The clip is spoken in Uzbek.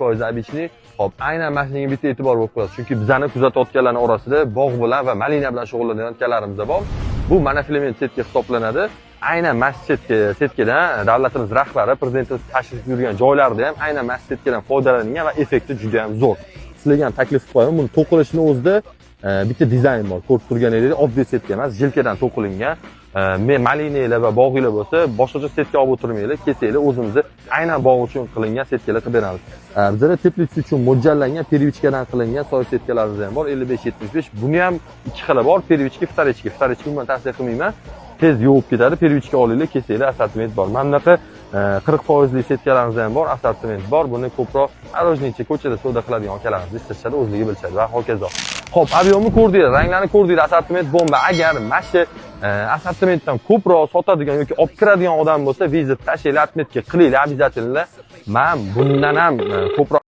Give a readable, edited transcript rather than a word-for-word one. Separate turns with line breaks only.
40% обычный. Hop, aynan mashinaga bitta e'tibor bo'lib qo'yasiz. Chunki bizani kuzatayotganlarning orasida bog' bilan va malina bilan shug'ullanayotganlarimiz bor. Bu monofilament setka hisoblanadi. Aynan masjid setkadan davlatimiz rahbari, prezidentimiz tashrif buyurgan joylarda ham aynan masjid setkadan foydalangan va effekti juda ham zo'r. Sizlarga ham taklif qilib buni to'qilishini o'zida bitta dizayn bor. Ko'rib turganingizdek, oddiy setka emas, jilkadan to'qilingan. Men malinanglar va bog'inglar bo'lsa, boshqacha setka olib o'tirmanglar, kelsanglar o'zimizni aynan bog' uchun qilingan setkalar qilib beramiz. Bizda teplitsa uchun mo'ljallangan pervichkadan qilingan soy setkalarimiz ham bor, 55-75. Buni ham ikki xili bor, pervichka, vtorichka. Vtorichka umuman tavsiya qilmayman. Tez yuvib ketadi, pervichka olinglar, kelsanglar assortiment bor. Mana bunaqa 40% setkalarimiz ham bor, assortiment bor. Buni ko'proq arojnicha ko'chada savdo qiladigan akalarimiz istashadi, o'zligi bilishadi va hokazo. Xo'p, abyomni ko'rdinglar, ranglarni ko'rdinglar, assortiment bomba. Agar mana assortimentdan ko'proq sotadigan yoki olib kiradigan odam bo'lsa, vizit tashlaylar, отметка qilinglar, обязательно. Men bundan ham ko'proq